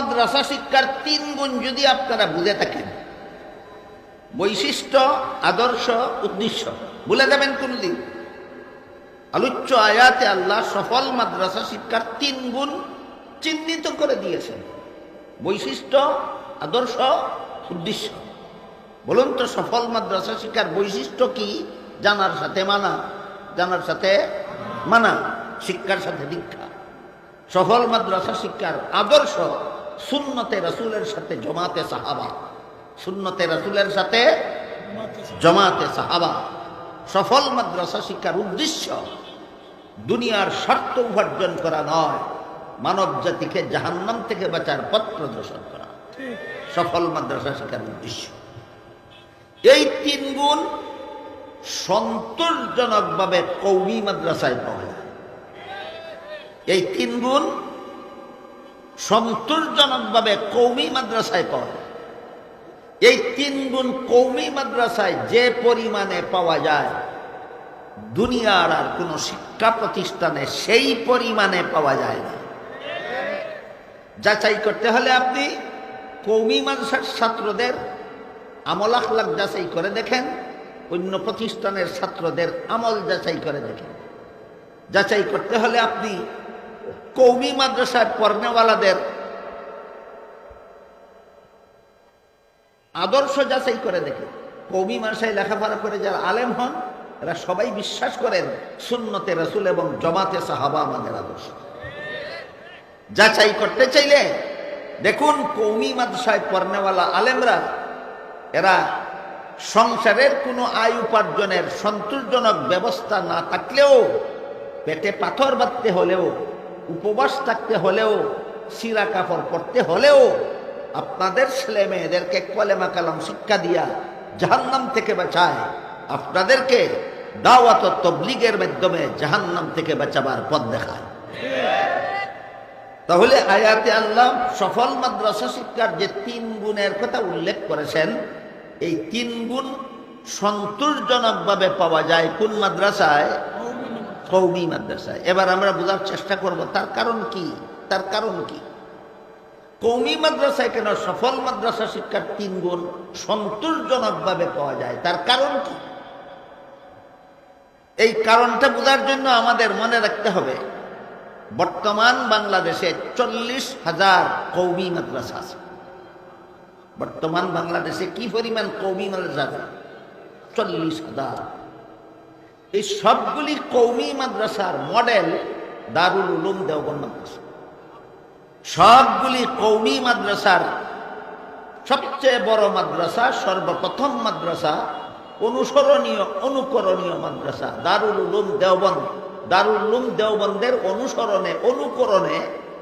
মাদ্রাসা শিক্ষার 3 গুণ যদি আপনারা বুঝে থাকেন, বৈশিষ্ট্য, আদর্শ, উদ্দেশ্য, ভুলে যাবেন কোনদিন? আলোচ্য আয়াতে আল্লাহ সফল মাদ্রাসা শিক্ষার 3 গুণ চিহ্নিত করে দিয়েছেন। বৈশিষ্ট্য, আদর্শ, উদ্দেশ্য। বলুন তো, সফল মাদ্রাসা শিক্ষার বৈশিষ্ট্য কি? জানার সাথে মানা, জানার সাথে মানা, শিক্ষার সাথে দীক্ষা। সফল মাদ্রাসা শিক্ষার আদর্শ সুন্নতে রাসূলের সাথে জমাতে সাহাবা, সুন্নতে রাসূলের সাথে জমাতে সাহাবা। সফল মাদ্রাসা শিক্ষার উদ্দেশ্য দুনিয়ার স্বার্থ উপার্জন করা নয়, মানব জাতিকে জাহান্নাম থেকে বাঁচার পথ প্রদর্শন করা সফল মাদ্রাসা শিক্ষার উদ্দেশ্য। এই 3 গুণ সন্তোষজনকভাবে কওমি মাদ্রাসায় পাওয়া যায়। এই 3 গুণ সন্তোষজনকভাবে কওমি মাদ্রাসায় পাওয়া যায়। এই 3 গুণ কওমি মাদ্রাসায় যে পরিমাণে পাওয়া যায়, দুনিয়ার আর কোনো শিক্ষা প্রতিষ্ঠানে সেই পরিমাণে পাওয়া যায় না। যাচাই করতে হলে আপনি কওমি মাদ্রাসার ছাত্রদের আমল আখলাক যাচাই করে দেখেন, অন্য প্রতিষ্ঠানের ছাত্রদের আমল যাচাই করে দেখেন। যাচাই করতে হলে আপনি কওমি মাদ্রাসায় পড়নেওয়ালাদের আদর্শ যাচাই করে দেখেন। কওমি মাদ্রাসায় লেখাপড়া করে যারা আলেম হন, এরা সবাই বিশ্বাস করেন সুন্নতে রাসূল এবং জমাতে সাহাবা আমাদের আদর্শ। যাচাই করতে চাইলে দেখুন, কওমি মাদ্রাসায় পড়নেওয়ালা আলেমরা, এরা সংসারের কোনো আয় উপার্জনের সন্তোষজনক ব্যবস্থা না থাকলেও, পেটে পাথর বাঁধতে হলেও, উপবাস থাকতে হলেও, সিরা কাপড় পরতে হলেও আপনাদের ছেলে মেয়েদেরকে কলেমা কালাম শিক্ষা দিয়া জাহান্নাম থেকে বাঁচায়, আপনাদেরকে দাওয়াত ও তাবলীগের মাধ্যমে জাহান্নাম থেকে বাঁচাবার পথ দেখায়। তাহলে আয়াতে আল্লাহ সফল মাদ্রাসা শিক্ষার যে 3 গুণের কথা উল্লেখ করেছেন, এই 3 গুণ সন্তোষজনকভাবে পাওয়া যায় কোন মাদ্রাসায়? কওমি মাদ্রাসায়। এবার আমরা বোঝার চেষ্টা করব তার কারণ কি। তার কারণ কি? কওমি মাদ্রাসায় কেন সফল মাদ্রাসা শিক্ষার 3 গুণ সন্তোষজনকভাবে পাওয়া যায়, তার কারণ কি? এই কারণটা বোঝার জন্য আমাদের মনে রাখতে হবে, বর্তমান বাংলাদেশে 40,000 কওমি মাদ্রাসা আছে। বর্তমান বাংলাদেশে কি পরিমাণ কওমি মাদ্রাসা আছে? 40,000। এই সবগুলি কওমি মাদ্রাসার মডেল দারুল উলুম দেওবন্দ মাদ্রাসা। সবগুলি কওমি মাদ্রাসার সবচেয়ে বড় মাদ্রাসা, সর্বপ্রথম মাদ্রাসা, অনুসরণীয় অনুকরণীয় মাদ্রাসা দারুল উলুম দেওবন্দ। দারুল উলুম দেওবন্দের অনুকরণে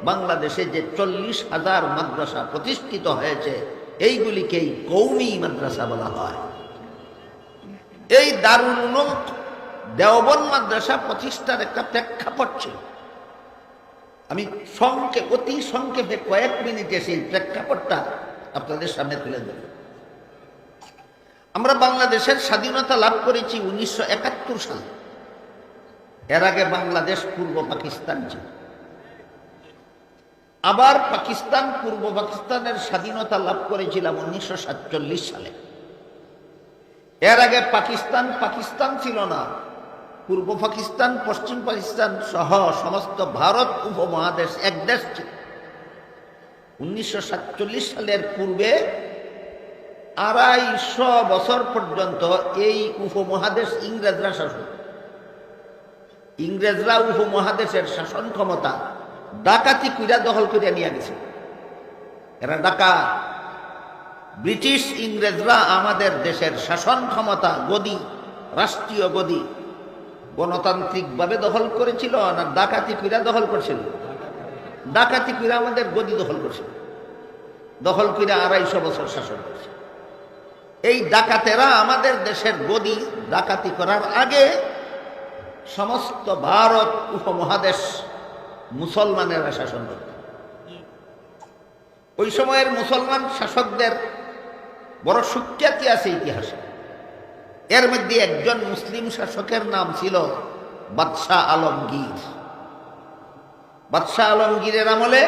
বাংলাদেশে যে 40,000 মাদ্রাসা প্রতিষ্ঠিত হয়েছে, এইগুলিকেই কওমি মাদ্রাসা বলা হয়। এই দারুল উলুম দেওবন্দ মাদ্রাসা প্রতিষ্ঠার একটা প্রেক্ষাপট ছিল। আমি অতি সংক্ষেপে কয়েক মিনিটে সেই প্রেক্ষাপটটা আপনাদের সামনে তুলে দেব। আমরা বাংলাদেশের স্বাধীনতা লাভ করেছি 1971 সালে। এর আগে বাংলাদেশ পূর্ব পাকিস্তান ছিল। আবার পাকিস্তান পূর্ব পাকিস্তানের স্বাধীনতা লাভ করেছিলাম 1947 সালে। এর আগে পাকিস্তান ছিল না। পূর্ব পাকিস্তান, পশ্চিম পাকিস্তান সহ সমস্ত ভারত উপমহাদেশ এক দেশ ছিল। 1947 সালের পূর্বে 250 বছর পর্যন্ত এই উপমহাদেশ ইংরেজরা শাসন। ইংরেজরা উপমহাদেশের শাসন ক্ষমতা ডাকাতি কইরা দখল করে নিয়ে গেছে। এরা ডাকাত। ব্রিটিশ ইংরেজরা আমাদের দেশের শাসন ক্ষমতা, গদি, রাষ্ট্রীয় গদি গণতান্ত্রিকভাবে দখল করেছিল না ডাকাতি কইরা দখল করছিল? ডাকাতি কইরা আমাদের গদি দখল করছিল। দখল কইরা 250 বছর শাসন করছে। এই ডাকাতেরা আমাদের দেশের গদি ডাকাতি করার আগে সমস্ত ভারত উপমহাদেশ মুসলমানেরা শাসন করত। ওই সময়ের মুসলমান শাসকদের বড় সুখ্যাতি আছে ইতিহাসে। এর মধ্যে একজন মুসলিম শাসকের নাম ছিল বাদশাহ আলমগীর। বাদশাহ আলমগীরের আমলে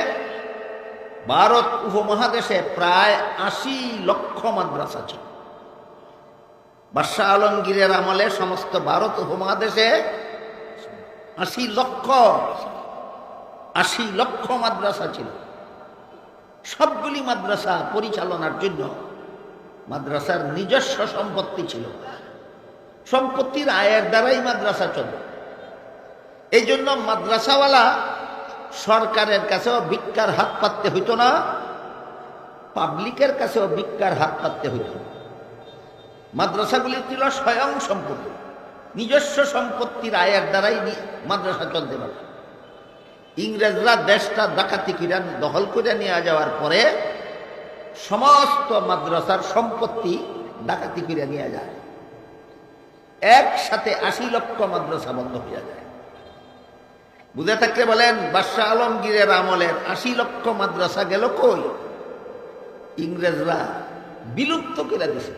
ভারত উপমহাদেশে প্রায় ৮০ লক্ষ মাদ্রাসা ছিল। বাদশাহ আলমগীরের আমলে সমস্ত ভারত উপমহাদেশে ৮০ লক্ষ মাদ্রাসা ছিল। সবগুলি মাদ্রাসা পরিচালনার জন্য মাদ্রাসার নিজস্ব সম্পত্তি ছিল। সম্পত্তির আয়ের দ্বারাই মাদ্রাসা চলত। এই জন্য মাদ্রাসাওয়ালা সরকারের কাছেও ভিক্ষার হাত পাততে হইতো না, পাবলিকের কাছেও ভিক্ষার হাত পাততে হইতো না। মাদ্রাসাগুলি ছিল স্বয়ং সম্পত্তি, নিজস্ব সম্পত্তির আয়ের দ্বারাই মাদ্রাসা চলতে পারে। ইংরেজরা দেশটা ডাকাতি করে দখল করে নিয়ে যাওয়ার পরে সমস্ত মাদ্রাসার সম্পত্তি ডাকাতি করে নিয়ে যায়। একসাথে ৮০ লক্ষ মাদ্রাসা বন্ধ হয়ে যায়। বুঝে থাকলে বলেন, বাদশাহ আলমগীরের আমলের ৮০ লক্ষ মাদ্রাসা গেল কই? ইংরেজরা বিলুপ্ত করে দিছে।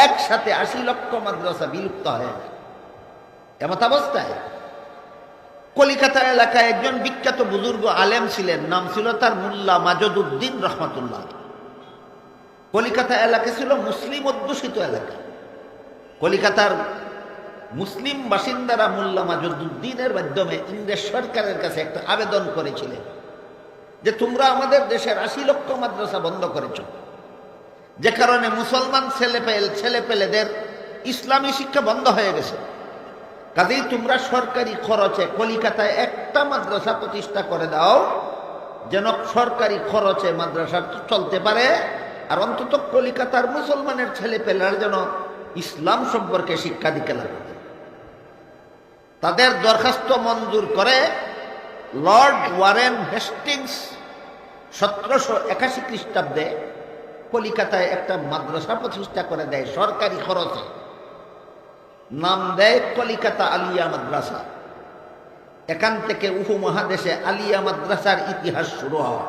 একসাথে ৮০ লক্ষ মাদ্রাসা বিলুপ্ত হয়ে যায়। এমত অবস্থায় কলিকাতা এলাকায় একজন বিখ্যাত বুজুর্গ আলেম ছিলেন, নাম ছিল তার মোল্লা মাজেদুদ্দিন রহমাতুল্লাহ। কলিকাতা এলাকা ছিল মুসলিম অধ্যুষিত এলাকা। কলিকাতার মুসলিম বাসিন্দারা মোল্লা মাজেদুদ্দিনের মাধ্যমে ইংরেজ সরকারের কাছে একটা আবেদন করেছিলেন যে তোমরা আমাদের দেশের ৮০ লক্ষ মাদ্রাসা বন্ধ করেছ, যে কারণে মুসলমান ছেলেপেলেদের ইসলামী শিক্ষা বন্ধ হয়ে গেছে। কাজেই তোমরা সরকারি খরচে কলিকাতায় একটা মাদ্রাসা প্রতিষ্ঠা করে দাও, যেন সরকারি খরচে মাদ্রাসা চলতে পারে, আর অন্তত কলিকাতার মুসলমানের ছেলেপেলেরা যেন ইসলাম সম্পর্কে শিক্ষা দিতে লাগে। তাদের দরখাস্ত মঞ্জুর করে লর্ড ওয়ারেন হেস্টিংস ১৭৮১ খ্রিস্টাব্দে কলিকাতায় একটা মাদ্রাসা প্রতিষ্ঠা করে দেয় সরকারি খরচে। নাম দেয় কলিকাতা আলিয়া মাদ্রাসা। এখান থেকে উপমহাদেশে আলিয়া মাদ্রাসার ইতিহাস শুরু হয়।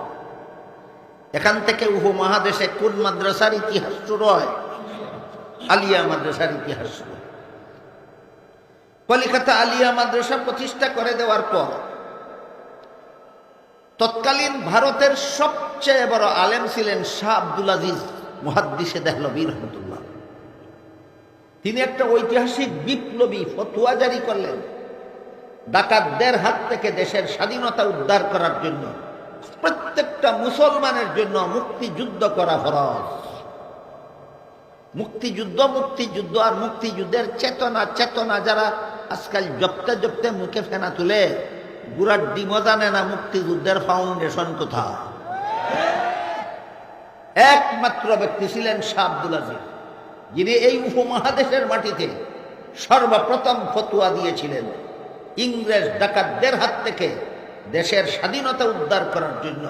এখান থেকে উপমহাদেশে কোন মাদ্রাসার ইতিহাস শুরু হয়? আলিয়া মাদ্রাসার ইতিহাস শুরু। কলিকাতা আলিয়া মাদ্রাসা প্রতিষ্ঠা করে দেওয়ার পর তৎকালীন ভারতের সবচেয়ে বড় আলেম ছিলেন শাহ আব্দুল আজিজ মুহাদ্দিসে দেহলভী রহমতুল্লাহ। তিনি একটা ঐতিহাসিক বিপ্লবী ফতোয়া জারি করলেন, ডাকাতদের হাত থেকে দেশের স্বাধীনতা উদ্ধার করার জন্য প্রত্যেকটা মুসলমানের জন্য মুক্তিযুদ্ধ করা ফরজ। মুক্তিযুদ্ধ আর মুক্তিযুদ্ধের চেতনা যারা আজকাল জপতে মুখে ফেনা তুলে, গুড়ার ডিমও জানে না মুক্তিযুদ্ধের ফাউন্ডেশন কোথায়। একমাত্র ব্যক্তি ছিলেন শাহ আব্দুল আজিজ, যিনি এই উপমহাদেশের মাটিতে সর্বপ্রথম ফতোয়া দিয়েছিলেন ইংরেজ ডাকাতদের হাত থেকে দেশের স্বাধীনতা উদ্ধার করার জন্য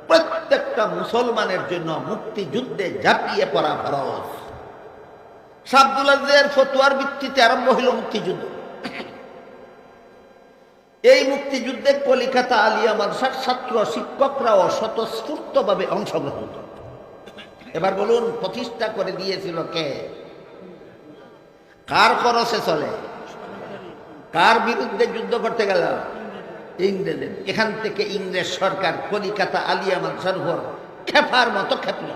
প্রত্যেকটা মুসলমানের জন্য মুক্তিযুদ্ধে ঝাঁপিয়ে পড়া ফরজ। শাহ আব্দুল আজিজের ফতোয়ার ভিত্তিতে আরম্ভ হইল মুক্তিযুদ্ধ। এই মুক্তিযুদ্ধে কলিকাতা আলিয়া মাদ্রাসার ছাত্র শিক্ষকরাও স্বতঃস্ফূর্তভাবে অংশগ্রহণ করত। এবার বলুন, প্রতিষ্ঠা করে দিয়েছিল কে? কার খরচে চলে? কার বিরুদ্ধে যুদ্ধ করতে গেল? ইংরেজের। এখান থেকে ইংরেজ সরকার কলিকাতা আলিয়া মাদ্রাসার উপর খেপার মতো খেপল,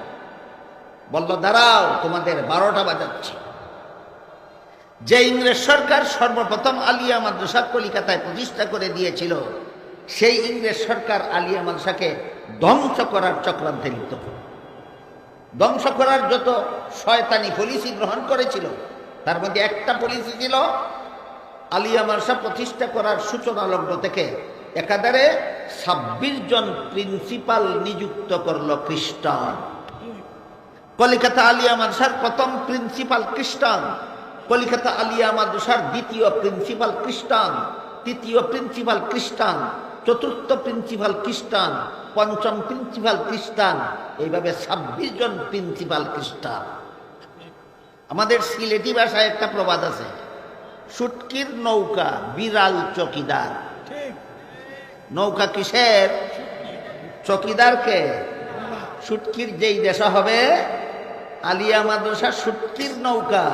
বলল দাঁড়াও, তোমাদের 12টা বাজাচ্ছি। যে ইংরেজ সরকার সর্বপ্রথম আলিয়া মাদ্রাসা কলিকাতায় প্রতিষ্ঠা করে দিয়েছিল, সেই ইংরেজ সরকার আলিয়া মাদ্রাসাকে ধ্বংস করার চক্রান্তে লিপ্ত। ধ্বংস করার যত শয়তানি পলিসি গ্রহণ করেছিল, তার মধ্যে একটা পলিসি ছিল আলিয়া মাদ্রাসা প্রতিষ্ঠা করার সূচনা লগ্ন থেকে একাধারে 26 জন প্রিন্সিপাল নিযুক্ত করল খ্রিস্টান। কলিকাতা আলিয়া মাদ্রাসার প্রথম প্রিন্সিপাল খ্রিস্টান, কলিকাতা আলিয়া মাদ্রাসার দ্বিতীয় প্রিন্সিপাল খ্রিস্টান, তৃতীয় প্রিন্সিপাল খ্রিস্টান, চতুর্থ প্রিন্সিপাল খ্রিস্টান, পঞ্চম প্রিন্সিপাল খ্রিস্টান, এইভাবে 26 জন প্রিন্সিপাল খ্রিস্টান। আমাদের সিলেটি ভাষায় একটা প্রবাদ আছে, সুটকির নৌকা বিড়াল চকিদার। নৌকা কিসের? চকিদারকে। সুটকির যেই দেশা হবে, আলিয়া মাদ্রাসা সুটকির নৌকা,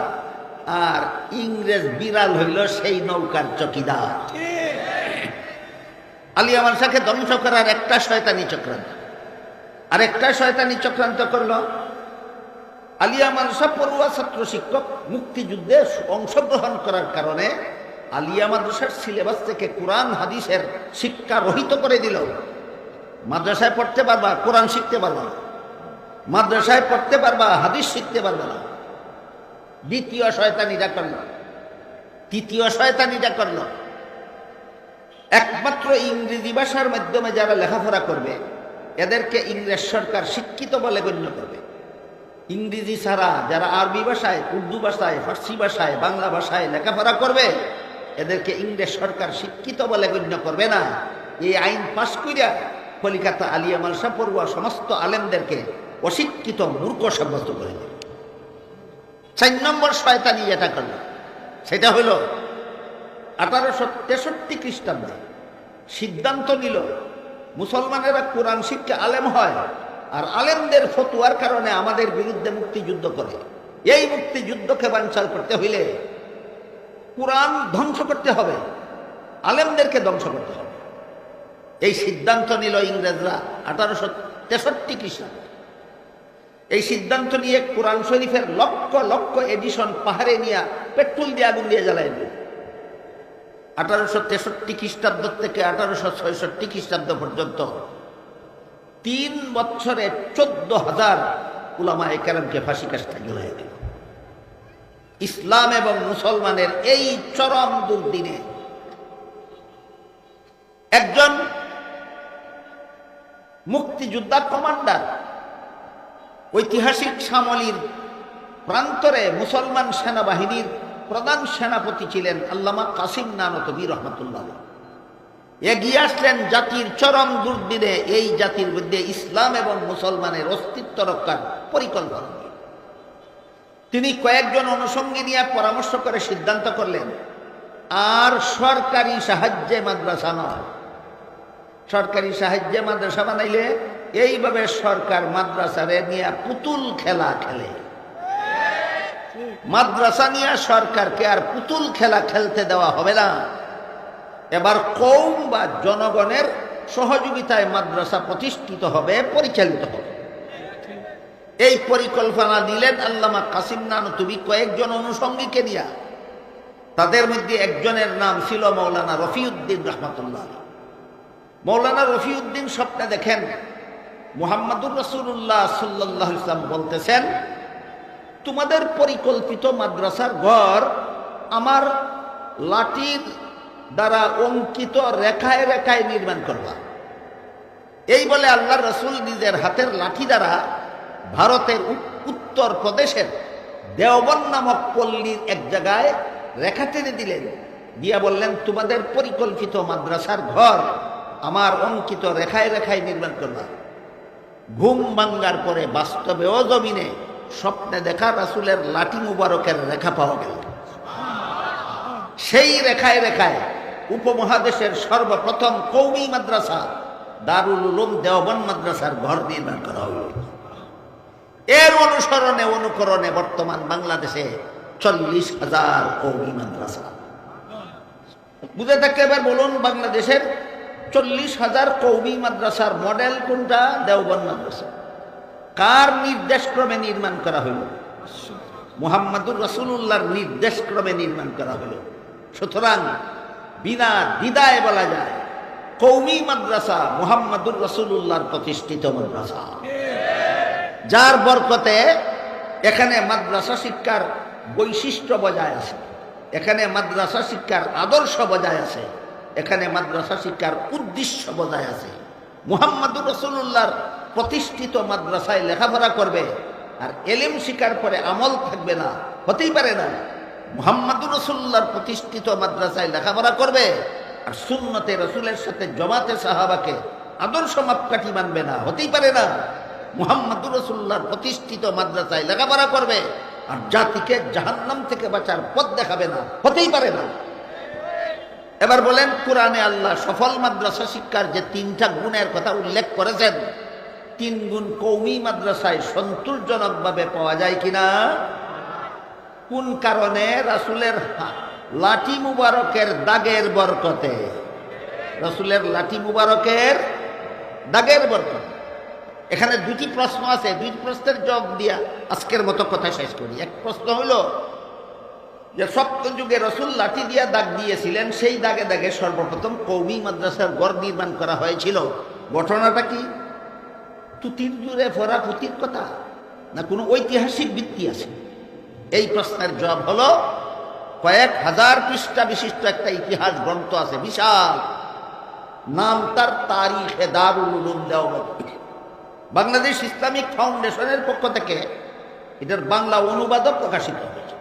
আর ইংরেজ বিড়াল হইল সেই নৌকার চকিদার। আলিয়া মাদ্রাসাকে ধ্বংস করার একটা শয়তানি চক্রান্ত। আরেকটা শয়তানি চক্রান্ত করলো, আলিয়া মাদ্রাসা পড়ুয়া ছাত্র শিক্ষক মুক্তিযুদ্ধে অংশগ্রহণ করার কারণে আলিয়া মাদ্রাসার সিলেবাস থেকে কোরআন হাদিসের শিক্ষা রহিত করে দিল। মাদ্রাসায় পড়তে পারবা, কোরআন শিখতে পারবা না। মাদ্রাসায় পড়তে পারবা, হাদিস শিখতে পারবা না। দ্বিতীয় শয়তানিটা করল। তৃতীয় শয়তানিটা করল, একমাত্র ইংরেজি ভাষার মাধ্যমে যারা লেখাপড়া করবে এদেরকে ইংরেজ সরকার শিক্ষিত বলে গণ্য করবে। ইংরেজি ছাড়া যারা আরবি ভাষায়, উর্দু ভাষায়, ফার্সি ভাষায়, বাংলা ভাষায় লেখাপড়া করবে এদেরকে ইংরেজ সরকার শিক্ষিত বলে গণ্য করবে না। এই আইন পাশ করিয়া কলিকাতা আলিয়া মাদ্রাসা পড়ুয়া সমস্ত আলেমদেরকে অশিক্ষিত মূর্খ সাব্যস্ত করে দেবে। 4 নম্বর শয়তানি যেটা করল সেটা হলো 1863 খ্রিস্টাব্দে সিদ্ধান্ত নিল মুসলমানেরা কোরআন শিক্ষা আলেম হয়, আর আলেমদের ফতুয়ার কারণে আমাদের বিরুদ্ধে মুক্তিযুদ্ধ করে। এই মুক্তিযুদ্ধকে বানচাল করতে হইলে কোরআন ধ্বংস করতে হবে, আলেমদেরকে ধ্বংস করতে হবে। এই সিদ্ধান্ত নিল ইংরেজরা 1863 খ্রিস্টাব্দে। এই সিদ্ধান্ত নিয়ে কোরআন শরীফের লক্ষ লক্ষ এডিশন পাহাড়ে নিয়ে পেট্রোল দিয়ে আগুন দিয়ে জ্বালাই দিল। 1863 খ্রিস্টাব্দ থেকে 1866 খ্রিস্টাব্দ পর্যন্ত 3 বছরে 14,000 উলামায়ে কেরামকে ফাঁসি কাস্টে ঝুলিয়ে দিল। ইসলাম এবং মুসলমানের এই চরম দুর্দিনে একজন মুক্তিযোদ্ধা কমান্ডার, ঐতিহাসিক সামলির প্রান্তরে মুসলমান সেনাবাহিনীর প্রধান সেনাপতি ছিলেন আল্লামা কাসিম নানতবী রহমতুল্লাহ, এগিয়ে আসলেন জাতির চরম দুর্দিনে এই জাতির মধ্যে ইসলাম এবং মুসলমানের অস্তিত্ব রক্ষার পরিকল্পনা নিয়ে। তিনি কয়েকজন অনুষঙ্গী নিয়ে পরামর্শ করে সিদ্ধান্ত করলেন আর সরকারি সাহায্যে মাদ্রাসা নয়। সরকারি সাহায্যে মাদ্রাসা বানাইলে এইভাবে সরকার মাদ্রাসারে নিয়ে পুতুল খেলা খেলে। মাদ্রাসা নিয়ে সরকারকে আর পুতুল খেলা খেলতে দেওয়া হবে না। এবার কওম বা জনগণের সহযোগিতায় মাদ্রাসা প্রতিষ্ঠিত হবে, পরিচালিত হবে। এই পরিকল্পনা দিলেন আল্লামা কাসিম নানতবী কয়েকজন অনুষঙ্গীকে নিয়ে। তাদের মধ্যে একজনের নাম ছিল মৌলানা রফিউদ্দিন রহমতুল্লাহ। মৌলানা রফিউদ্দিন স্বপ্নে দেখেন মুহাম্মদুর রাসূলুল্লাহ সাল্লাল্লাহু আলাইহি ওয়াসাল্লাম বলতেছেন, তোমাদের পরিকল্পিত মাদ্রাসার ঘর আমার লাঠির দ্বারা অঙ্কিত রেখায় রেখায় নির্মাণ করবা। এই বলে আল্লাহ রসুল নিজের হাতের লাঠি দ্বারা ভারতের উত্তর প্রদেশের দেওবন নামক পল্লীর এক জায়গায় রেখা টেনে দিলেন, দিয়া বললেন, তোমাদের পরিকল্পিত মাদ্রাসার ঘর আমার অঙ্কিত রেখায় রেখায় নির্মাণ করবা। ঘুম ভাঙ্গার পরে বাস্তবেও জমিনে স্বপ্নে দেখা রাসূলের লাঠি মুবারকের রেখা পাওয়া গেল। সেই রেখায় রেখায় উপমহাদেশের সর্বপ্রথম কওমি মাদ্রাসা দারুল উলুম দেওবন মাদ্রাসার ঘর নির্মাণ করা হল। এর অনুকরণে বর্তমান বাংলাদেশে 40,000 কওমি মাদ্রাসা। বুঝে থাকলে এবার বলুন, বাংলাদেশের 40,000 কওমি মাদ্রাসার মডেল কোনটা? দেওবন মাদ্রাসা। কার নির্দেশক্রমে নির্মাণ করা হইল? মুহাম্মদুর রাসূলুল্লাহর নির্দেশক্রমে নির্মাণ করা হইল। সুতরাং বিনা দ্বিধায় বলা যায় কওমি মাদ্রাসা মুহাম্মদুর রাসূলুল্লাহর প্রতিষ্ঠিত মাদ্রাসা, যার বরকতে এখানে মাদ্রাসা শিক্ষার বৈশিষ্ট্য বজায় আছে, এখানে মাদ্রাসা শিক্ষার আদর্শ বজায় আছে, এখানে মাদ্রাসা শিক্ষার উদ্দেশ্য বজায় আছে। মুহাম্মদুর রাসূলুল্লাহর প্রতিষ্ঠিত মাদ্রাসায় লেখাপড়া করবে আর এলেম শিকার পরে আমল থাকবে না, হতেই পারে না। মুহাম্মদুর রাসূলুল্লাহর প্রতিষ্ঠিত মাদ্রাসায় লেখাপড়া করবে আর সুন্নতে রাসূলের সাথে জমাতে সাহাবাকে আদর্শ মাপকাঠি মানবে না, হতেই পারে না। মুহাম্মদুর রাসূলুল্লাহর প্রতিষ্ঠিত মাদ্রাসায় লেখাপড়া করবে আর জাতিকে জাহান্নাম থেকে বাঁচার পথ দেখাবে না, হতেই পারে না। এবার বলেন, কোরআনে আল্লাহ সফল মাদ্রাসা শিক্ষার যে 3টা গুণের কথা উল্লেখ করেছেন, 3 গুণ কওমি মাদ্রাসায় সন্তোষজনকভাবে পাওয়া যায় কিনা? কোন কারণে? রাসূলের লাঠি মুবারকের দাগের বরকতে, রাসূলের লাঠি মুবারকের দাগের বরকতে। এখানে দুটি প্রশ্ন আছে, দুইটি প্রশ্নের জবাব দিয়া আজকের মতো কথা শেষ করি। এক প্রশ্ন হলো যে সপ্ত যুগে রসুল লাঠি দিয়া দাগ দিয়েছিলেন, সেই দাগে দাগে সর্বপ্রথম কওমি মাদ্রাসার গড় নির্মাণ করা হয়েছিল। ঘটনাটা কি তুতির জুড়ে ভরা পুঁতির কথা, না কোনো ঐতিহাসিক ভিত্তি আছে? এই প্রশ্নের জবাব হলো কয়েক হাজার পৃষ্ঠা বিশিষ্ট একটা ইতিহাস গ্রন্থ আছে, বিশাল, নাম তার তারিখে দারুল উলুম দেওবন্দ। বাংলাদেশ ইসলামিক ফাউন্ডেশনের পক্ষ থেকে এটার বাংলা অনুবাদও প্রকাশিত হয়েছে।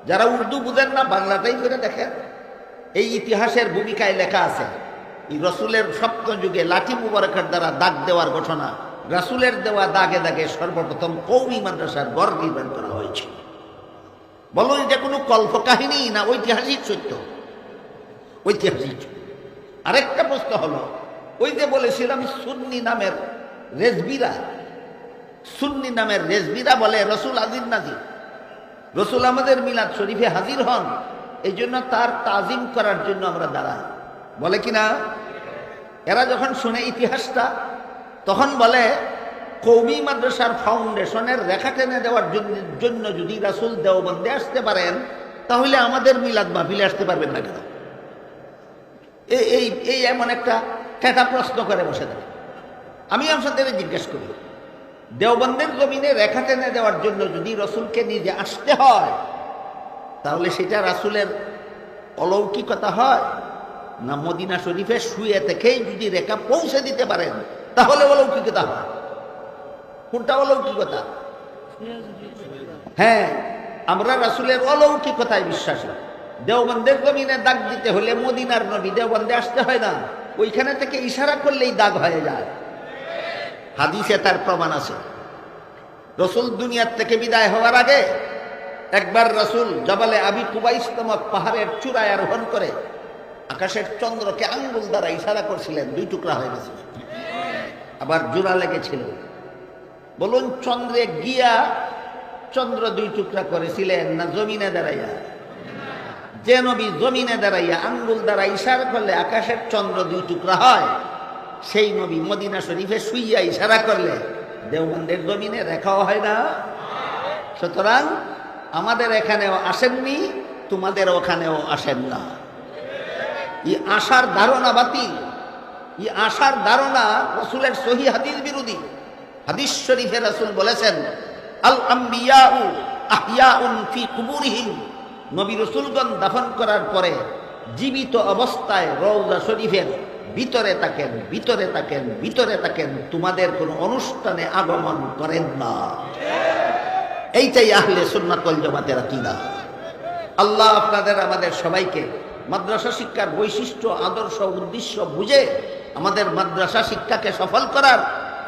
যারা উর্দু বুঝেন না, বাংলাটাই করে দেখেন। এই ইতিহাসের ভূমিকায় লেখা আছে এই রসুলের সপ্ত যুগে লাঠি মুবারকের দ্বারা দাগ দেওয়ার ঘটনা, রাসূলের দেওয়া দাগে দাগে সর্বপ্রথম কওমি মাদ্রাসার গড় নির্মাণ করা হয়েছে। বলুন এটা কোনো কল্পকাহিনী না ঐতিহাসিক সত্য? ঐতিহাসিক। আরেকটা প্রশ্ন হলো, ওই যে বলেছিলাম সুন্নি নামের রেজবিরা বলে রসুল আজির নাজির, রসুল আমাদের মিলাদ শরীফে হাজির হন, এই জন্য তার তাজিম করার জন্য আমরা দাঁড়াই, বলে কিনা? এরা যখন শুনে ইতিহাসটা তখন বলে কওমি মাদ্রাসার ফাউন্ডেশনের রেখা টেনে দেওয়ার জন্য যদি রাসূল দেওবন্দে আসতে পারেন, তাহলে আমাদের মিলাদ মাহফিলে আসতে পারবেন না কেন? এই এমন একটা ক্যাটা প্রশ্ন করে বসে থাকে। আমি আপনাদের জিজ্ঞেস করি, দেওবন্দের জমিনে রেখা টেনে দেওয়ার জন্য যদি রসুলকে নিজে আসতে হয়, তাহলে সেটা রাসূলের অলৌকিকতা হয় না মদিনা শরীফে শুয়ে থেকেই যদি রেখা পৌঁছে দিতে পারেন তাহলে অলৌকিকতা হয়? কোনটা অলৌকিকতা? হ্যাঁ, আমরা রাসূলের অলৌকিকতায় বিশ্বাসী। দেওবন্দের জমিনে দাগ দিতে হলে মদিনার নবী দেওবন্দে আসতে হয় না, ওইখানে থেকে ইশারা করলেই দাগ হয়ে যায়। হাদিসে তার প্রমাণ আছে। রসুল দুনিয়ার থেকে বিদায় হওয়ার আগে একবার রসুল জবালে আবি কুবাইস নামক পাহাড়ের চূড়ায় আরোহণ করে আকাশের চন্দ্রকে আঙ্গুল দ্বারা ইশারা করছিলেন, 2 টুকরা হয়ে গেছিল, আবার জোড়া লেগেছিল। বলুন চন্দ্রে গিয়া চন্দ্র 2 টুকরা করেছিলেন না জমিনে দাঁড়াইয়া? যে নবী জমিনে দাঁড়াইয়া আঙ্গুল দ্বারা ইশারা করলে আকাশের চন্দ্র 2 টুকরা হয়, সেই নবী মদিনা শরীফে শুইয়া ইশারা করলে দেওবন্দের জমিনে রেখাও হয় না? সুতরাং আমাদের এখানেও আসেননি, তোমাদের ওখানেও আসেন না। এই আশার ধারণা বাতিল, এই আশার ধারণা রাসূলের সহিহ হাদিস বিরোধী। হাদিস শরীফে রাসূল বলেছেন, আল আম্বিয়াউ আহইয়াউন ফি কুবুরিহিম, নবী রাসূলগণ দাফন করার পরে জীবিত অবস্থায় রওজা শরীফের ভিতরে থাকেন, তোমাদের কোনো অনুষ্ঠানে আগমন করেন না। এইটাই আহলে সুন্নাত ওয়াল জামাতের আকীদা। আল্লাহ আপনাদের আমাদের সবাইকে মাদ্রাসা শিক্ষার বৈশিষ্ট্য, আদর্শ, উদ্দেশ্য বুঝে আমাদের মাদ্রাসা শিক্ষাকে সফল করার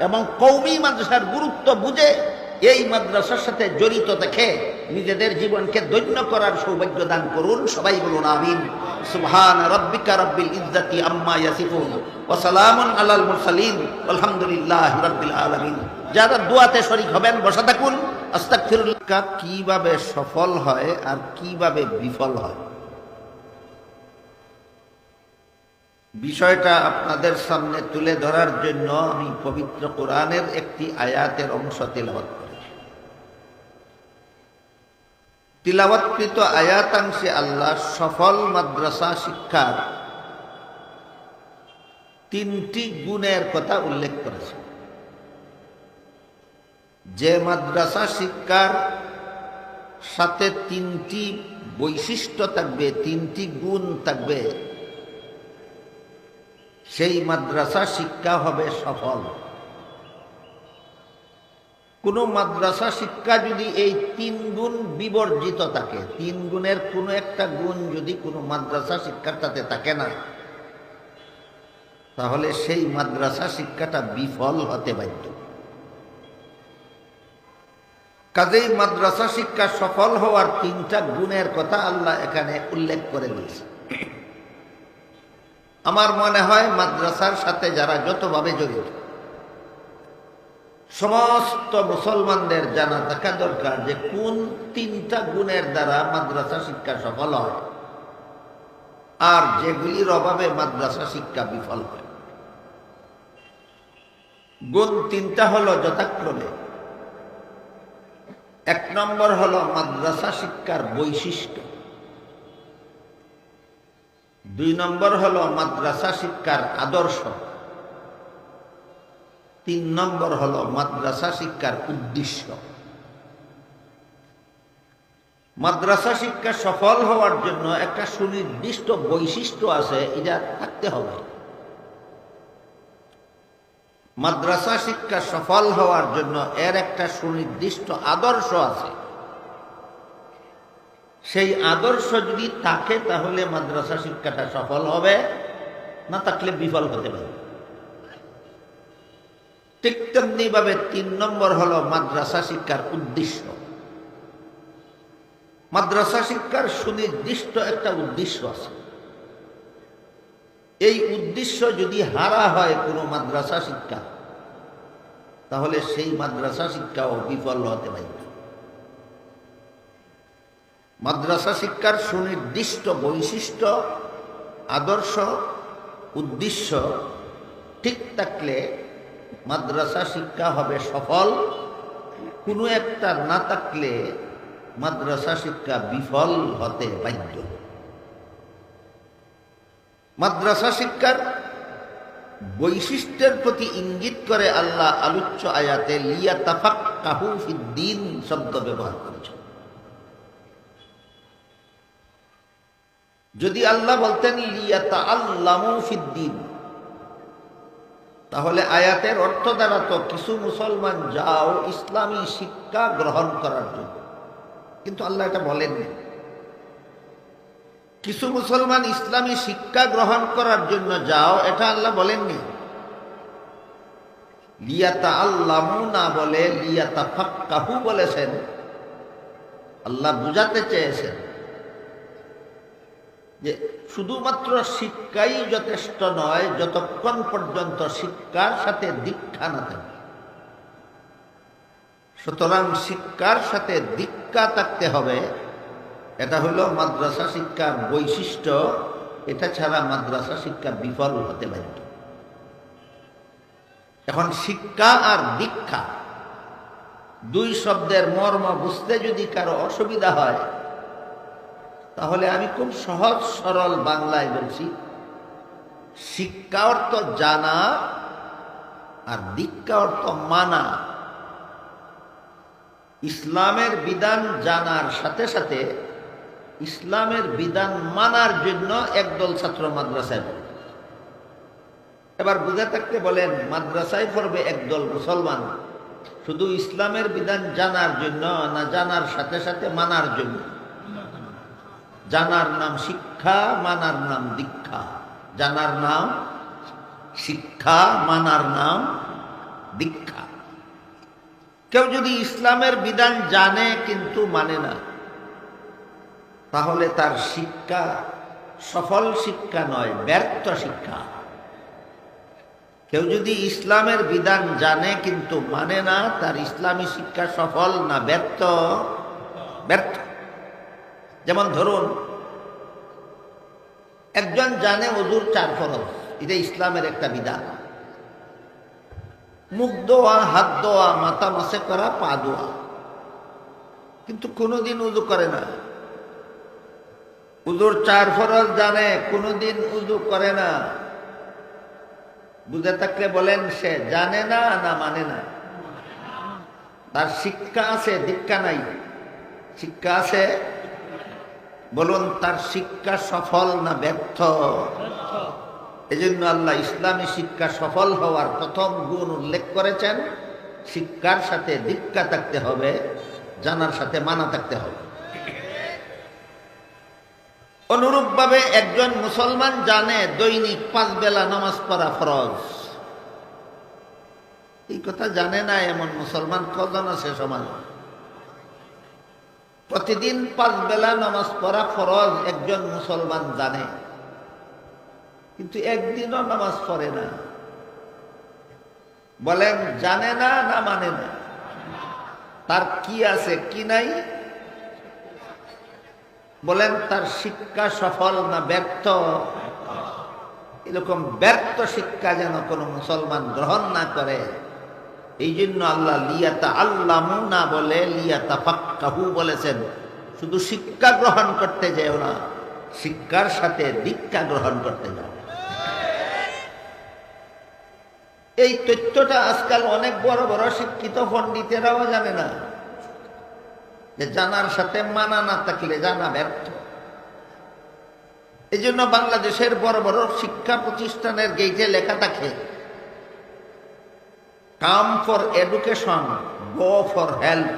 এবং কওমি মাদ্রাসার গুরুত্ব বুঝে এই মাদ্রাসার সাথে জড়িত দেখে নিজেদের জীবনকে ধন্য করার সৌভাগ্য দান করুন। সবাই বলুন আমিন। সুবহান রাব্বিকা রাব্বিল ইজ্জাতি আম্মা ইয়াসিফুন ওয়া সালামুন আলাল মুরসালিন আলহামদুলিল্লাহি রাব্বিল আলামিন। যারা দোয়াতে শরীক হবেন বসে থাকুন। আস্তাগফিরুল্লাহ। কিভাবে সফল হয় আর কিভাবে বিফল হয়, বিষয়টা আপনাদের সামনে তুলে ধরার জন্য আমি পবিত্র কোরআনের একটি আয়াতের অংশ তিলাওয়াত করেছি। তিলাওয়াতকৃত আয়াতাংশে আল্লাহ সফল মাদ্রাসা শিক্ষার 3টি গুণের কথা উল্লেখ করেছে। যে মাদ্রাসা শিক্ষার সাথে 3টি বৈশিষ্ট্য থাকবে, 3টি গুণ থাকবে, সেই মাদ্রাসা শিক্ষা হবে সফল। কোন মাদ্রাসা শিক্ষা যদি এই 3 গুণ বিবর্জিত থাকে, 3 গুণের কোনো একটা গুণ যদি কোনো মাদ্রাসা শিক্ষাটাতে থাকে না, তাহলে সেই মাদ্রাসা শিক্ষাটা বিফল হতে বাধ্য। কাজেই মাদ্রাসা শিক্ষা সফল হওয়ার 3টা গুণের কথা আল্লাহ এখানে উল্লেখ করে দিয়েছে। আমার মনে হয় মাদ্রাসার সাথে যারা যতভাবে জড়িত সমস্ত মুসলমানদের জানা থাকা দরকার যে কোন 3টা গুণের দ্বারা মাদ্রাসা শিক্ষা সফল হয় আর যেগুলির অভাবে মাদ্রাসা শিক্ষা বিফল হয়। গুণ তিনটা হলো যথাক্রমে, এক নম্বর হলো মাদ্রাসা শিক্ষার বৈশিষ্ট্য, দুই নম্বর হলো মাদ্রাসা শিক্ষার আদর্শ, তিন নম্বর হলো মাদ্রাসা শিক্ষার উদ্দেশ্য। মাদ্রাসা শিক্ষা সফল হওয়ার জন্য একটা সুনির্দিষ্ট বৈশিষ্ট্য আছে, এটা থাকতে হবে। মাদ্রাসা শিক্ষা সফল হওয়ার জন্য এর একটা সুনির্দিষ্ট আদর্শ আছে। সেই আদর্শ যদি থাকে তাহলে মাদ্রাসা শিক্ষাটা সফল হবে, না থাকলে বিফল হতে পারে। ঠিক তেমনি ভাবে তিন নম্বর হলো মাদ্রাসা শিক্ষার উদ্দেশ্য। মাদ্রাসা শিক্ষার সুনির্দিষ্ট একটা উদ্দেশ্য আছে। এই উদ্দেশ্য যদি হারা হয় কোনো মাদ্রাসা শিক্ষা, তাহলে সেই মাদ্রাসা শিক্ষাও বিফল হতে পারে। মাদ্রাসা শিক্ষার সুনির্দিষ্ট বৈশিষ্ট্য, আদর্শ, উদ্দেশ্য ঠিক থাকলে মাদ্রাসা শিক্ষা হবে সফল। কোনো একটা না থাকলে মাদ্রাসা শিক্ষা বিফল হতে বাধ্য। মাদ্রাসা শিক্ষার বৈশিষ্ট্যের প্রতি ইঙ্গিত করে আল্লাহ আলোচ্য আয়াতে লিয়াতাফাক্কাহু ফিদ্দীন শব্দ ব্যবহার করেছেন। যদি আল্লাহ বলতেন লিয়াতাআল্লামু ফিদ্দীন, তাহলে আয়াতের অর্থ দাঁড়াতো কিছু মুসলমান যাও ইসলামী শিক্ষা গ্রহণ করার জন্য, কিন্তু আল্লাহ এটা বলেননি। কিছু মুসলমান ইসলামী শিক্ষা গ্রহণ করার জন্য যাও, এটা আল্লাহ বলেননি। লিয়াতাআল্লামু না বলে লিয়াতাফাক্কাহু বলেছেন। আল্লাহ বুঝাতে চেয়েছেন যে শুধুমাত্র শিক্ষাই যথেষ্ট নয়, যতক্ষণ পর্যন্ত শিক্ষার সাথে দীক্ষা না থাকে। সুতরাং শিক্ষার সাথে দীক্ষা থাকতে হবে। এটা হলো মাদ্রাসা শিক্ষার বৈশিষ্ট্য। এটা ছাড়া মাদ্রাসা শিক্ষা বিফল হতে বাধ্য। এখন শিক্ষা আর দীক্ষা দুই শব্দের মর্ম বুঝতে যদি কারো অসুবিধা হয়, তাহলে আমি খুব সহজ সরল বাংলায় বলছি, শিক্ষা অর্থ জানা আর দীক্ষা অর্থ মানা। ইসলামের বিধান জানার সাথে সাথে ইসলামের বিধান মানার জন্য একদল ছাত্র মাদ্রাসায় পড়বে। এবার বুঝে থাকতে বলেন, মাদ্রাসায় পড়বে একদল মুসলমান শুধু ইসলামের বিধান জানার জন্য না জানার সাথে সাথে মানার জন্য? জানার নাম শিক্ষা, মানার নাম দীক্ষা। জানার নাম শিক্ষা, মানার নাম দীক্ষা। কেউ যদি ইসলামের বিধান জানে কিন্তু মানে না, তাহলে তার শিক্ষা সফল শিক্ষা নয়, ব্যর্থ শিক্ষা। কেউ যদি ইসলামের বিধান জানে কিন্তু মানে না, তার ইসলামী শিক্ষা সফল না ব্যর্থ? ব্যর্থ। যেমন ধরুন, একজন জানে ওযুর 4 ফরজ, এটা ইসলামের একটা বিধান। মুখ ধোয়া, হাত ধোয়া, মাথা মাসে করা, পা ধোয়া, কিন্তু কোনোদিন উযু করে না। ওযুর 4 ফরজ জানে, কোনোদিন উযু করে না। বুঝে থাকলে বলেন, সে জানে না না মানে না? তার শিক্ষা আছে, দীক্ষা নাই। শিক্ষা আছে, বলুন তার শিক্ষা সফল না ব্যর্থ? এজন্য আল্লাহ ইসলামী শিক্ষা সফল হওয়ার প্রথম গুণ উল্লেখ করেছেন, শিক্ষার সাথে দীক্ষা থাকতে হবে, জানার সাথে মানা থাকতে হবে। অনুরূপভাবে একজন মুসলমান জানে দৈনিক 5 বেলা নামাজ পড়া ফরজ। এই কথা জানে না এমন মুসলমান কজন আছে সমাজে? প্রতিদিন 5 বেলা নামাজ পড়া ফরজ একজন মুসলমান জানে, কিন্তু একদিনও নামাজ পড়ে না। বলেন জানে না না মানে না? তার কি আছে কি নাই? বলেন তার শিক্ষা সফল না ব্যর্থ? এরকম ব্যর্থ শিক্ষা যেন কোনো মুসলমান গ্রহণ না করে, এই জন্য আল্লাহ লিয়াতা আল্লামু না বলে লিয়াতা ফাক্কাহু বলেছেন। শুধু শিক্ষা গ্রহণ করতে যেও না, শিক্ষার সাথে দীক্ষা গ্রহণ করতে যাও। এই তথ্যটা আজকাল অনেক বড় বড় শিক্ষিত পণ্ডিতেরাও জানে না, যে জানার সাথে মানা না থাকলে জানা ব্যর্থ। এই জন্য বাংলাদেশের বড় বড় শিক্ষা প্রতিষ্ঠানের গেইটে লেখা থাকে, come for education, go for help.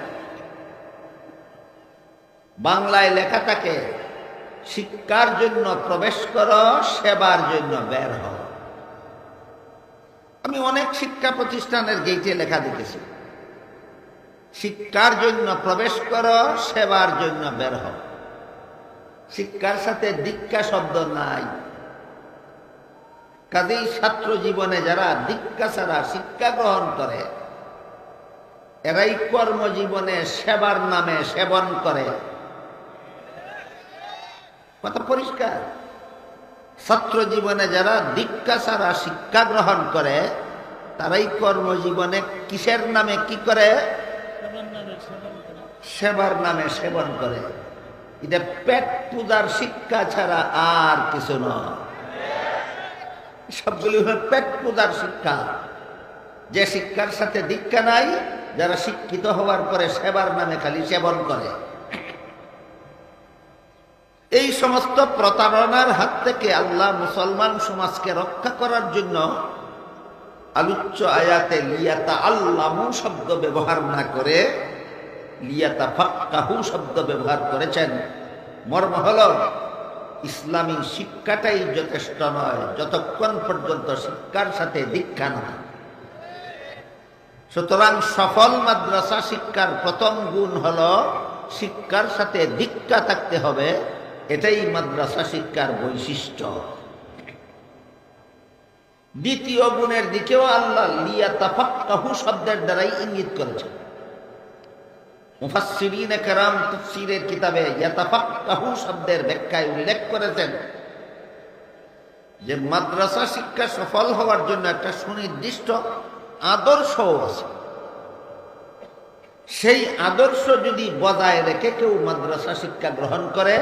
বাংলায় লেখা থাকে, শিক্ষার জন্য প্রবেশ করো, সেবার জন্য বের হও। আমি অনেক শিক্ষা প্রতিষ্ঠানের গেইটে লেখা দেখেছি, শিক্ষার জন্য প্রবেশ করো, সেবার জন্য বের হও। শিক্ষার সাথে দীক্ষা শব্দ নাই। কাজেই ছাত্র জীবনে যারা দীক্ষা ছাড়া শিক্ষা গ্রহণ করে, এরাই কর্মজীবনে সেবার নামে সেবন করে। কথা পরিষ্কার। ছাত্র জীবনে যারা দীক্ষা ছাড়া শিক্ষা গ্রহণ করে, তারাই কর্মজীবনে কিসের নামে কি করে? সেবার নামে সেবন করে। এটা পেট পূজার শিক্ষা ছাড়া আর কিছু নয়। সবগুলি হলো পেট পূজার শিক্ষা। যে শিক্ষার সাথে দীক্ষা নাই, যারা শিক্ষিত হওয়ার পরে সেবার নামে খালি সেবন করে। এই সমস্ত প্রতারণার হাত থেকে আল্লাহ মুসলমান সমাজকে রক্ষা করার জন্য আলোচ্য আয়াতে লিয়াতা আল্লামু শব্দ ব্যবহার না করে লিয়াতা ফাক্কাহু শব্দ ব্যবহার করেছেন। মর্ম হল, ইসলামী শিক্ষাটাই যথেষ্ট নয় যতক্ষণ পর্যন্ত শিক্ষার সাথে দীক্ষা না। সুতরাং সফল মাদ্রাসা শিক্ষার প্রথম গুণ হল শিক্ষার সাথে দীক্ষা থাকতে হবে। এটাই মাদ্রাসা শিক্ষার বৈশিষ্ট্য। দ্বিতীয় গুণের দিকেও আল্লাহ লিয়াতাফাক্কাহু শব্দের দ্বারাই ইঙ্গিত করেছেন। মুফাসসিরিনে কেরাম তাফসীরের কিতাবে ইয়াতাফাক্কাহু শব্দের ব্যাখ্যায় উল্লেখ করেছেন যে মাদ্রাসা শিক্ষা সফল হওয়ার জন্য একটা সুনির্দিষ্ট আদর্শও আছে। সেই আদর্শ যদি বজায় রেখে কেউ মাদ্রাসা শিক্ষা গ্রহণ করে,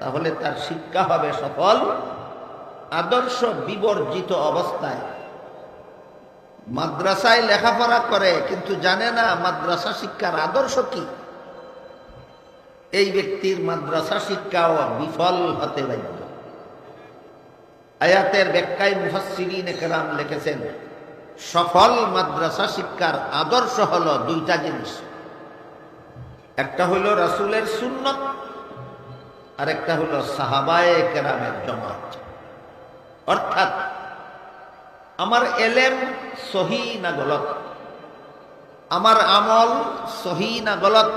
তাহলে তার শিক্ষা হবে সফল। আদর্শ বিবর্জিত অবস্থায় মাদ্রাসায় লেখাপড়া করে কিন্তু জানে না মাদ্রাসা শিক্ষার আদর্শ কি, এই ব্যক্তির মাদ্রাসা শিক্ষাও বিফল হতে বাধ্য। আয়াতের ব্যাখ্যায় মুফাসসিরিনে কেরাম লিখেছেন, সফল মাদ্রাসা শিক্ষার আদর্শ হলো দুইটা জিনিস। একটা হলো রাসূলের সুন্নত, আর একটা হলো সাহাবায়ে কেরামের জামাত। অর্থাৎ আমার এলেম সহি না গলত, আমার আমল সহি না গলত,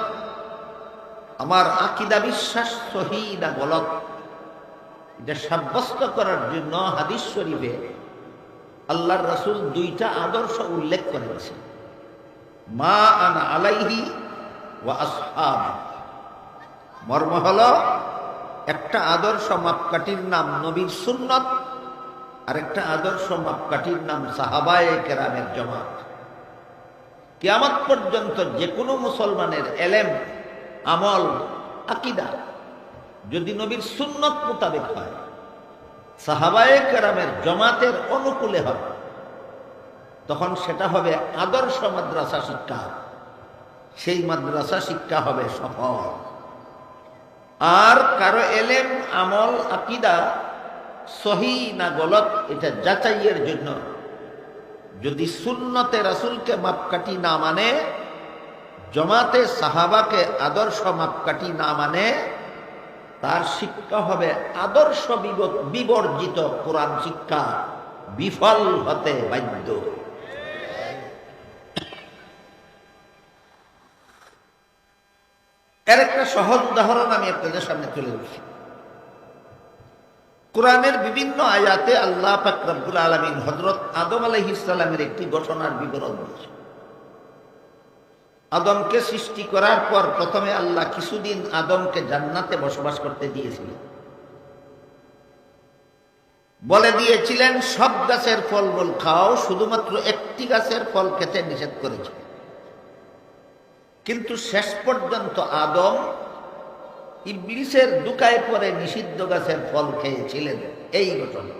আমার আকীদা বিশ্বাস সহি না গলত, এটা সাব্যস্ত করার জন্য হাদিস শরীফে আল্লাহর রাসূল দুইটা আদর্শ উল্লেখ করেছেন, মা আনা আলাইহি ওয়া আসহাবি। মর্ম হল, একটা আদর্শ মাপকাঠির নাম নবীর সুন্নত, আর একটা আদর্শ মাপকাঠির নাম সাহাবায়ে কেরামের জামাত। কিয়ামত পর্যন্ত যে কোনো মুসলমানের এলেম, আমল, আকীদা যদি নবীর সুন্নত মোতাবেক হয়, সাহাবায়ে কেরামের জামাতের অনুকূলে হয়, তখন সেটা হবে আদর্শ মাদ্রাসা শিক্ষা। সেই মাদ্রাসা শিক্ষা হবে সফল। আর কারো এলেম, আমল, আকীদা সহি না গলত এটা যাচাইয়ের জন্য যদি সুন্নতে রাসূলকে মাপকাঠি না মানে, জামাতে সাহাবাকে আদর্শ মাপকাঠি না মানে, তার শিক্ষা হবে আদর্শ বিবর্জিত কোরআন শিক্ষা, বিফল হতে বাধ্য। এর একটা সহজ উদাহরণ আমি আপনাদের সামনে তুলে ধরছি। কোরআনের বিভিন্ন আয়াতে আল্লাহ পাক রব্বুল আলামিন হযরত আদম আলাইহিস সালামের একটি ঘটনার বিবরণ দিয়েছেন। আদমকে সৃষ্টি করার পর প্রথমে আল্লাহ কিছুদিন আদমকে জান্নাতে বসবাস করতে দিয়েছিলেন। বলে দিয়েছিলেন সব গাছের ফলমূল খাও, শুধুমাত্র একটি গাছের ফল খেতে নিষেধ করেছে। কিন্তু শেষ পর্যন্ত আদম ইবলিসের দুকায় পরে নিষিদ্ধ গাছের ফল খেয়েছিলেন। এই ঘটনা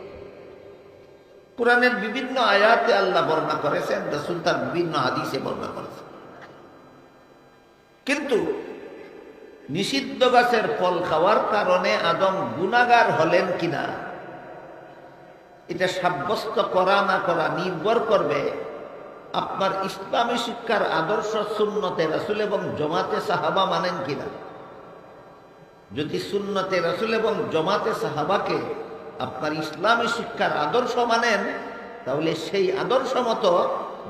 কোরআনের বিভিন্ন আয়াতে আল্লাহ বর্ণনা করেছেন, রাসূল তার বিভিন্ন হাদিসে বর্ণনা করেছেন। কিন্তু নিষিদ্ধ গাছের ফল খাওয়ার কারণে আদম গুনাহগার হলেন কিনা এটা সাব্যস্ত করা না করা নির্ভর করবে আপনার ইসলামী শিক্ষার আদর্শ সুন্নতে রাসূল এবং জমাতে সাহাবা মানেন কিনা। যদি সুন্নতে রাসূল এবং জমাতে সাহাবাকে আপনার ইসলামী শিক্ষার আদর্শ মানেন, তাহলে সেই আদর্শ মতো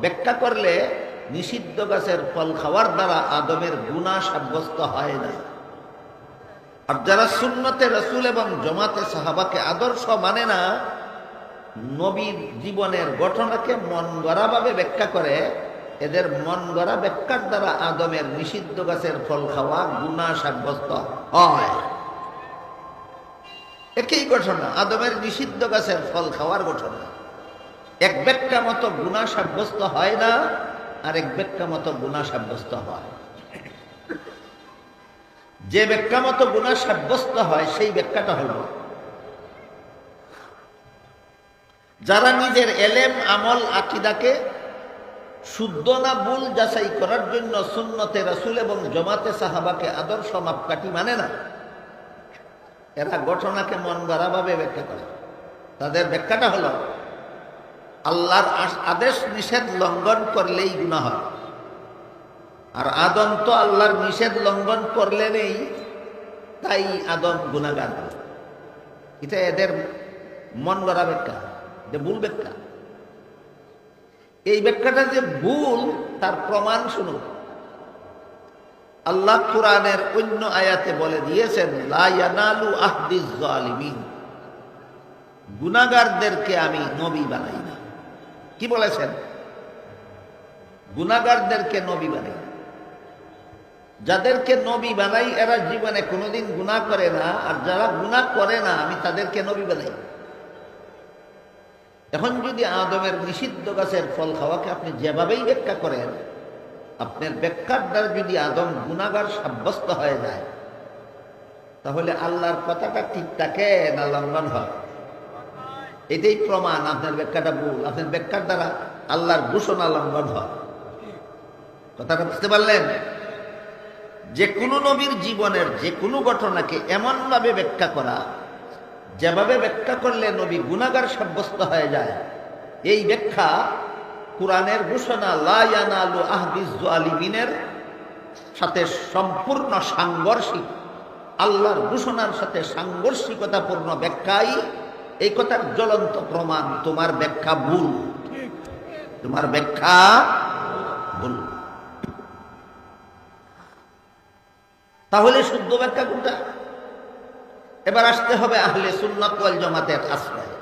ব্যাখ্যা করলে নিষিদ্ধ গাছের ফল খাওয়ার দ্বারা আদমের গুনাহ সাব্যস্ত হয় না। আর যারা সুন্নতে রাসূল এবং জমাতে সাহাবাকে আদর্শ মানে না, নবীর জীবনের ঘটনাকে মন গড়াভাবে ব্যাখ্যা করে, এদের মন গড়া ব্যাখ্যার দ্বারা আদমের নিষিদ্ধ গাছের ফল খাওয়া গুনাহ সাব্যস্ত হয়। একই ঘটনা, আদমের নিষিদ্ধ গাছের ফল খাওয়ার ঘটনা। এক ব্যাখ্যা মতো গুনাহ সাব্যস্ত হয় না, আর এক ব্যাখ্যা মতো গুনাহ সাব্যস্ত হয়। যে ব্যাখ্যা মতো গুনাহ সাব্যস্ত হয় সেই ব্যাখ্যাটা হলো, যারা নিজের এলেম আমল আকীদাকে শুদ্ধ না ভুল যাচাই করার জন্য সুন্নতে রাসূল এবং জমাতে সাহাবাকে আদর্শ মাপকাঠি মানে না, এরা ঘটনাকে মন গড়াভাবে ব্যাখ্যা করে। তাদের ব্যাখ্যাটা হলো, আল্লাহর আদেশ নিষেধ লঙ্ঘন করলেই গুনাহ হয়, আর আদম তো আল্লাহর নিষেধ লঙ্ঘন করলেনই, তাই আদম গুনাহগার। এটা এদের মন গড়া ব্যাখ্যা, যে ভুল ব্যাখ্যা। এই ব্যাখ্যাটা যে ভুল তার প্রমাণ শুনুন। আল্লাহ কুরআনের অন্য আয়াতে বলে দিয়েছেন, লা ইয়ানালু আহদিজ জালিমিন, গুনাহগারদেরকে আমি নবী বানাই না। কি বলেছেন? গুনাহগারদেরকে নবী বানাই। যাদেরকে নবী বানাই এরা জীবনে কোনোদিন গুনাহ করে না, আর যারা গুনাহ করে না আমি তাদেরকে নবী বানাই। এখন যদি আদমের নিষিদ্ধ গাছের ফল খাওয়াকে আপনি যেভাবেই ব্যাখ্যা করেন, আপনার ব্যাখ্যার দ্বারা যদি আদম গুনাহগার সাব্যস্ত হয়ে যায়, তাহলে আল্লাহর কথাটা ঠিক থাকে না লঙ্ঘন হয়? এটাই প্রমাণ আপনার ব্যাখ্যাটা ভুল। আপনার ব্যাখ্যার দ্বারা আল্লাহর ঘোষণা লঙ্ঘন হয়। কথাটা বুঝতে পারলেন? যে কোনো নবীর জীবনের যে কোনো ঘটনাকে এমনভাবে ব্যাখ্যা করা, যেভাবে ব্যাখ্যা করলে নবী গুনাহগার সাব্যস্ত হয়ে যায়, এই ব্যাখ্যা কুরআনের ঘোষণা লা ইয়ানালু আহদিজ জালিমিনের সাথে সম্পূর্ণ সাংঘর্ষিক। আল্লাহর ঘোষণার সাথে সাংঘর্ষিকতাপূর্ণ ব্যাখ্যাই এই কথার জ্বলন্ত প্রমাণ। তোমার ব্যাখ্যা ভুল, তোমার ব্যাখ্যা ভুল। তাহলে শুদ্ধ ব্যাখ্যা কোনটা? এবার আসতে হবে আহলে সুন্নাত ওয়াল জামাতের আশ্রয়।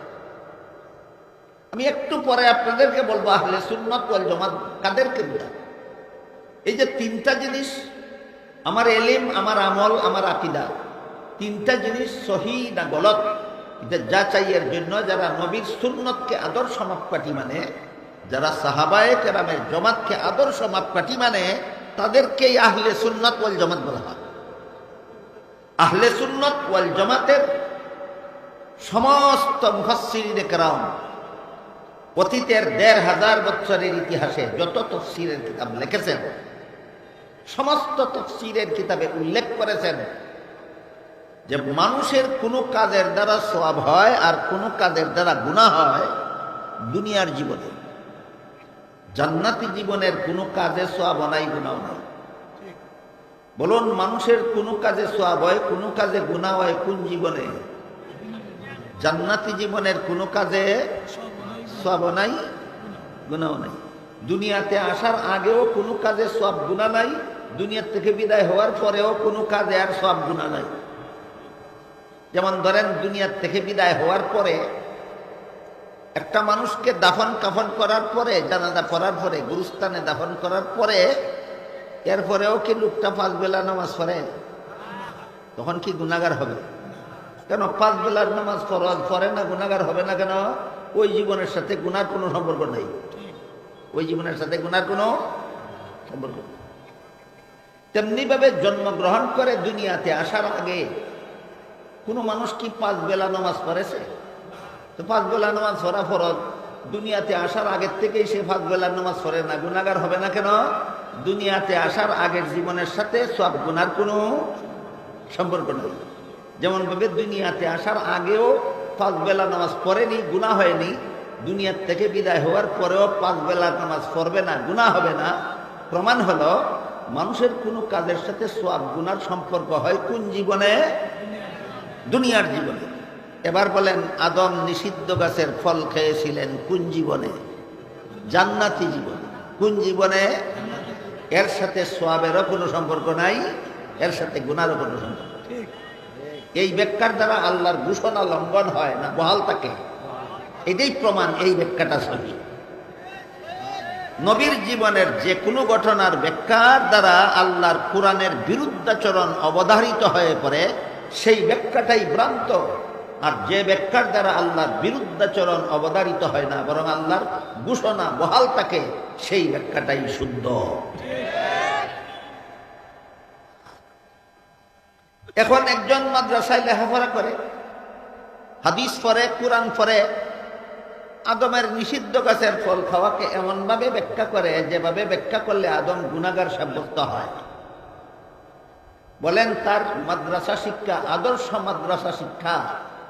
আমি একটু পরে আপনাদেরকে বলবো আহলে সুন্নাত ওয়াল জামাত কাদেরকে বোঝায়। এই যে তিনটা জিনিস, আমার এলিম, আমার আমল, আমার আকীদা, তিনটা জিনিস সহি না গলত, এটা যাচাইয়ের জন্য যারা নবীর সুন্নতকে আদর্শ মাপকাঠি মানে, যারা সাহাবায়ে কেরামের জামাতকে আদর্শ মাপকাঠি মানে, তাদেরকেই আহলে সুন্নাত ওয়াল জামাত বলা হয়। আহলে সুন্নাত ওয়াল জামাতের সমস্ত মুফাসসিরিনে কেরাম অতীতের ১৫০০ বছরের ইতিহাসে যত তাফসীরের কিতাব লিখেছেন, সমস্ত তাফসীরের কিতাবে উল্লেখ করেছেন যে মানুষের কোনো কাজের দ্বারা সওয়াব হয় আর কোনো কাজের দ্বারা গুনাহ হয় দুনিয়ার জীবনে। জান্নাতি জীবনের কোনো কাজে সওয়াব নাই, গুনাহ নাই। বলুন, মানুষের কোনো কাজে সওয়াব হয়, কোনো কাজে গুনাহ হয় কোন জীবনে? জান্নাতি জীবনের কোনো কাজে সওয়াব নাই, গুনাহ নাই। দুনিয়াতে আসার আগেও কোনো কাজে সওয়াব গুনাহ নাই, দুনিয়া থেকে বিদায় হওয়ার পরেও কোনো কাজে আর সওয়াব গুনাহ নাই। যেমন ধরেন, দুনিয়ার থেকে বিদায় হওয়ার পরে একটা মানুষকে দাফন কাফন করার পরে, জানাজা পড়ার পরে, গুরুস্থানে দাফন করার পরে, এরপরেও কি লোকটা 5 বেলা নামাজ পড়ে? তখন কি গুনাহগার হবে? কেন 5 বেলার নামাজ ফরজ, পড়ে না গুনাহগার হবে না কেন? ওই জীবনের সাথে গুনার কোনো সম্পর্ক নেই, ওই জীবনের সাথে গুনার কোনো সম্পর্ক নেই। তেমনি ভাবে জন্মগ্রহণ করে দুনিয়াতে আসার আগে কোনো মানুষ কি 5 বেলা নামাজ পড়েছে? তো 5 বেলা নামাজ পড়া ফরজ, দুনিয়াতে আসার আগের থেকেই সে 5 বেলার নামাজ পড়ে না, গুনাহগার হবে না কেন? দুনিয়াতে আসার আগের জীবনের সাথে সব গুনার কোনো সম্পর্ক নেই। যেমন ভাবে দুনিয়াতে আসার আগেও 5 বেলা নামাজ পড়েনি, গুনাহ হয়নি, দুনিয়ার থেকে বিদায় হওয়ার পরেও 5 বেলা নামাজ পড়বে না, গুনাহ হবে না। প্রমাণ হলো মানুষের কোনো কাজের সাথে সওয়াব গুনার সম্পর্ক হয় কোন জীবনে? দুনিয়ার জীবনে। এবার বলেন, আদম নিষিদ্ধ গাছের ফল খেয়েছিলেন কোন জীবনে? জান্নাতি জীবনে। কোন জীবনে? এর সাথে সওয়াবেরও কোনো সম্পর্ক নাই, এর সাথে গুনারও কোনো সম্পর্ক। এই ব্যাখ্যার দ্বারা আল্লাহর ঘোষণা লঙ্ঘন হয় না, বহাল থাকে। এটাই প্রমাণ এই ব্যাখ্যাটা সঠিক। নবীর জীবনের যে কোনো ঘটনার ব্যাখ্যার দ্বারা আল্লাহর কোরআনের বিরুদ্ধাচরণ অবধারিত হয়ে পড়ে, সেই ব্যাখ্যাটাই ভ্রান্ত। আর যে ব্যাখ্যার দ্বারা আল্লাহর বিরুদ্ধাচরণ অবধারিত হয় না, বরং আল্লাহর ঘোষণা বহাল থাকে, সেই ব্যাখ্যাটাই শুদ্ধ। এখন একজন মাদ্রাসায় লেখাপড়া করে, হাদিস পড়ে, কোরআন পড়ে, আদমের নিষিদ্ধ গাছের ফল খাওয়াকে এমনভাবে ব্যাখ্যা করে যেভাবে ব্যাখ্যা করলে আদম গুনাহগার সাব্যস্ত হয়। বলেন, তার মাদ্রাসা শিক্ষা আদর্শ মাদ্রাসা শিক্ষা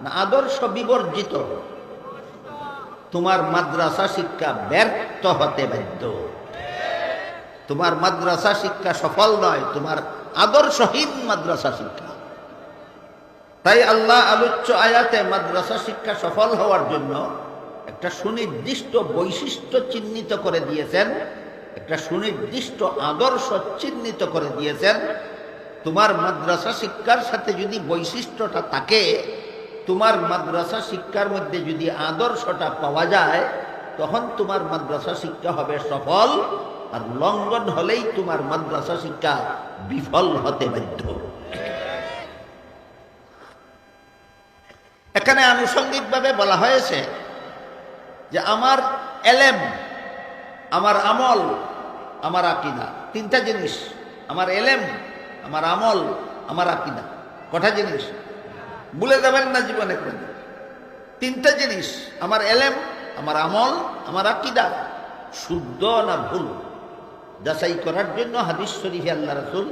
না আদর্শ বিবর্জিত? তোমার মাদ্রাসা শিক্ষা ব্যর্থ হতে বাধ্য। তোমার মাদ্রাসা শিক্ষা সফল নয়, তোমার আদর্শহীন মাদ্রাসা শিক্ষা। তাই আল্লাহ আলোচ্য আয়াতে মাদ্রাসা শিক্ষা সফল হওয়ার জন্য একটা সুনির্দিষ্ট বৈশিষ্ট্য চিহ্নিত করে দিয়েছেন, একটা সুনির্দিষ্ট আদর্শ চিহ্নিত করে দিয়েছেন। তোমার মাদ্রাসা শিক্ষার সাথে যদি বৈশিষ্ট্যটা থাকে, তোমার মাদ্রাসা শিক্ষার মধ্যে যদি আদর্শটা পাওয়া যায়, তখন তোমার মাদ্রাসা শিক্ষা হবে সফল। আর লঙ্ঘন হলেই তোমার মাদ্রাসা শিক্ষা বিফল হতে বাধ্য। এখানে আনুষঙ্গিকভাবে বলা হয়েছে যে আমার এলেম, আমার আমল, আমার আকীদা, তিনটা জিনিস। আমার এলেম, আমার আমল, আমার আকীদা, কটা জিনিস? ভুলে যাবেন না জীবনে কোন তিনটা জিনিস। আমার এলেম, আমার আমল, আমার আকীদা শুদ্ধ না ভুল যাচাই করার জন্য হাদিস শরীফে আল্লাহ রাসূল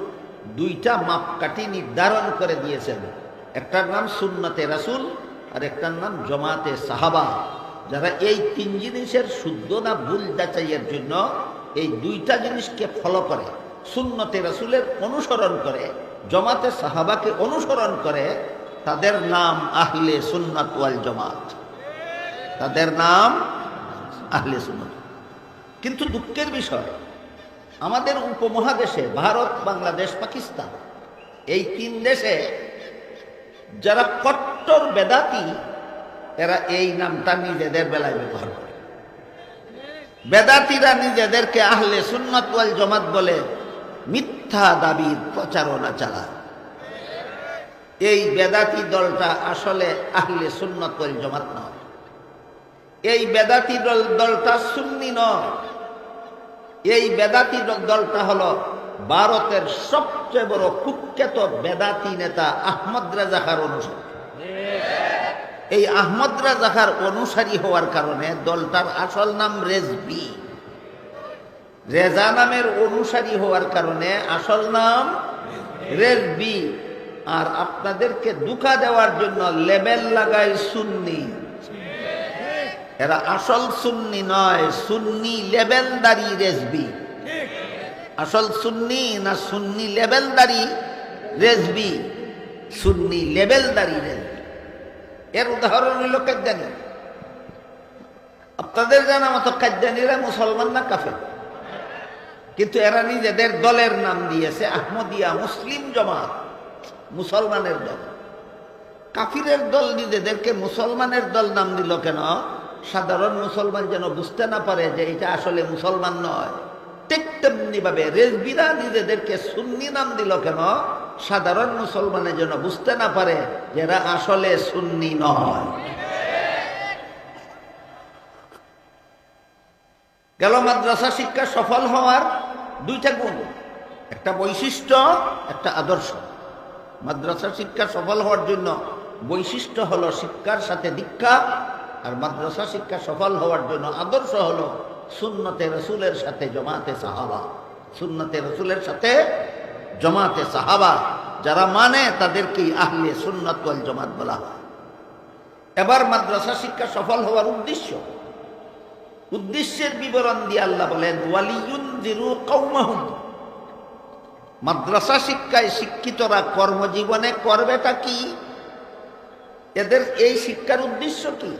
2টা মাপকাঠি নির্ধারণ করে দিয়েছেন। একটার নাম সুন্নতে রাসূল আর একটার নাম জমাতে সাহাবা। যারা এই 3 জিনিসের শুদ্ধ না ভুল যাচাইয়ের জন্য এই 2টা জিনিসকে ফলো করে, সুন্নতে রাসূলের অনুসরণ করে, জমাতে সাহাবাকে অনুসরণ করে, তাদের নাম আহলে সুন্নাত ওয়াল জামাত। তাদের নাম আহলে সুন্নাত। কিন্তু দুঃখের বিষয়, আমাদের উপমহাদেশে ভারত, বাংলাদেশ, পাকিস্তান, এই 3 দেশে যারা কট্টর বেদাতি, এরা এই নামটা নিজেদের বেলায় ব্যবহার করে। বেদাতিরা নিজেদেরকে আহলে সুন্নাত ওয়াল জামাত বলে মিথ্যা দাবির প্রচারণা চালায়। এই বেদাতি দলটা আসলে আহলে সুন্নাত ওয়াল জামাত নয়। এই বেদাতি দলটা সুন্নি নয়। এই বেদাতি দলটা হলো ভারতের সবচেয়ে বড় কুখ্যাত বেদাতি নেতা আহমদ রেজা খাঁর অনুসারী। এই আহমদ রেজা খাঁর অনুসারী হওয়ার কারণে দলটার আসল নাম রেজবি। রেজা নামের অনুসারী হওয়ার কারণে আসল নাম রেজবি। আর আপনাদেরকে ধোঁকা দেওয়ার জন্য লেবেল লাগায় সুন্নি। এরা আসল সুন্নি নয়, সুন্নি লেবেলদারি রেজবি। আসল সুন্নি না সুন্নি লেবেলদারি রেজবি? সুন্নি লেবেলদারি রেজবি। এর উদাহরণ হইল কাদ্যানি। আপনাদের জানা মতো কাদ্যানিরা মুসলমান না কাফের? কিন্তু এরা নিজেদের দলের নাম দিয়েছে আহমদিয়া মুসলিম জামাত, মুসলমানের দল। কাফিরের দল নিজেদেরকে মুসলমানের দল নাম দিল কেন? সাধারণ মুসলমান যেন বুঝতে না পারে যে এটা আসলে মুসলমান নয়। ঠিক তেমনি ভাবে রেজবিরা নিজেদেরকে সুন্নি নাম দিল কেন? সাধারণ মুসলমানের জন্য বুঝতে না পারে যে এরা আসলে সুন্নি নয়। গেল মাদ্রাসা শিক্ষা সফল হওয়ার দুইটা গুণ, একটা বৈশিষ্ট্য, একটা আদর্শ। মাদ্রাসা শিক্ষা সফল হওয়ার জন্য বৈশিষ্ট্য হলো শিক্ষার সাথে দীক্ষা, আর মাদ্রাসা শিক্ষা সফল হওয়ার জন্য আদর্শ হলো সুন্নতে রসুলের সাথে জমাতে সাহাবা। সুন্নতে রসুলের সাথে জমাতে সাহাবা যারা মানে তাদেরকেই আহলে সুন্নাত ওয়াল জামাত বলা হয়। এবার মাদ্রাসা শিক্ষা সফল হওয়ার উদ্দেশ্যের বিবরণ দিয়ে আল্লাহ বলেন ওয়ালিয়ুনযিরু কওমাহুম। মাদ্রাসা শিক্ষায় শিক্ষিতরা কর্মজীবনে করবেটা কি, এদের এই শিক্ষার উদ্দেশ্য কি?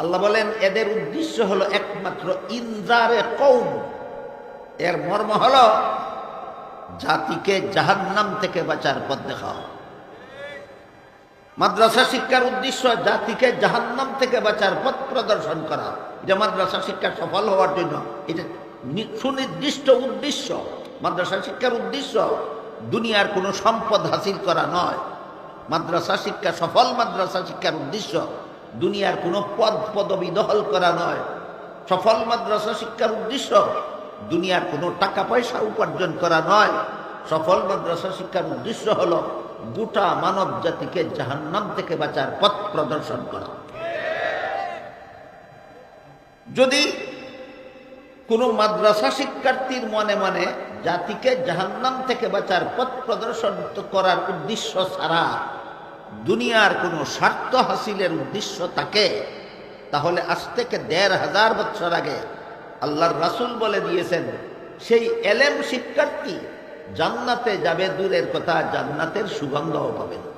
আল্লাহ বলেন এদের উদ্দেশ্য হলো একমাত্র ইনজারে কওম। এর মর্ম হলো জাতিকে জাহান্নাম থেকে বাঁচার পথ দেখাও। মাদ্রাসা শিক্ষার উদ্দেশ্য জাতিকে জাহান্নাম থেকে বাঁচার পথ প্রদর্শন করা। এটা মাদ্রাসা শিক্ষা সফল হওয়ার জন্য এটা সুনির্দিষ্ট উদ্দেশ্য। মাদ্রাসা শিক্ষার উদ্দেশ্য দুনিয়ার কোনো সম্পদ হাসিল করা নয়। মাদ্রাসা শিক্ষা সফল মাদ্রাসা শিক্ষার উদ্দেশ্য দুনিয়ার কোনো পদ পদবি দখল করা নয়। সফল মাদ্রাসা শিক্ষার উদ্দেশ্য দুনিয়ার কোনো টাকা পয়সা উপার্জন করা নয়। সফল মাদ্রাসা শিক্ষার উদ্দেশ্য হলো গোটা মানব জাতিকে জাহান্নাম থেকে বাঁচার পথ প্রদর্শন করা। যদি কোনো মাদ্রাসা শিক্ষার্থীর মনে মনে জাতিকে জাহান্নাম থেকে বাঁচার পথ প্রদর্শন করার উদ্দেশ্য ছাড়া দুনিয়ার কোনো স্বার্থ হাসিলের উদ্দেশ্য থাকে, তাহলে আজ থেকে ১৫০০ বছর আগে আল্লাহর রাসূল বলে দিয়েছেন সেই এলেম শিক্ষার্থী জান্নাতে যাবে দূরের কথা, জান্নাতের সুগন্ধও পাবে না।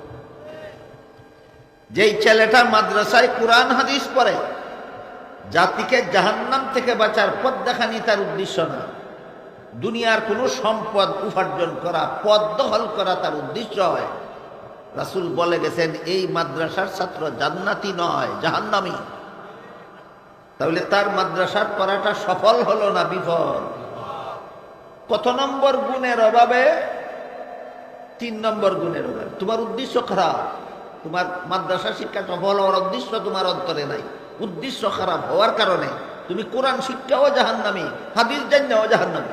যেই ছেলেটা মাদ্রাসায় কোরআন হাদিস পড়ে জাতিকে জাহান্নাম থেকে বাঁচার পথ দেখানি তার উদ্দেশ্য না, দুনিয়ার কোনো সম্পদ উপার্জন করা, পদ দখল করা তার উদ্দেশ্য হয়, রাসূল বলে গেছেন এই মাদ্রাসার ছাত্র জান্নাতি নয়, জাহান্নামী। তাহলে তার মাদ্রাসার পড়াটা সফল হলো না বিফল? কত নম্বর গুণের অভাবে? ৩ নম্বর গুণের অভাবে। তোমার উদ্দেশ্য খারাপ, তোমার মাদ্রাসা শিক্ষা সফল হওয়ার উদ্দেশ্য তোমার অন্তরে নাই। উদ্দেশ্য খারাপ হওয়ার কারণে তুমি কোরআন শিক্ষাও জাহান্নামী, হাদিস জান্নাও জাহান্নামী।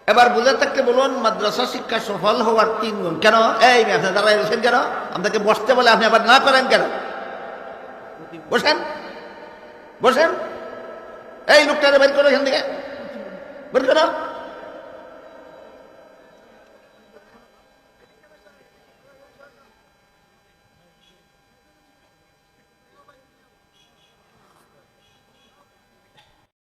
এবার বুঝে থাকতে বলুন মাদ্রাসা শিক্ষা সফল হওয়ার ৩ গুণ। কেন এই আপনি দাঁড়াই রয়েছেন কেন? আপনাকে বসতে বলে আপনি আবার না করেন কেন? বসেন বসেন, এই লোকটারে বের করো এখান থেকে, বের করো।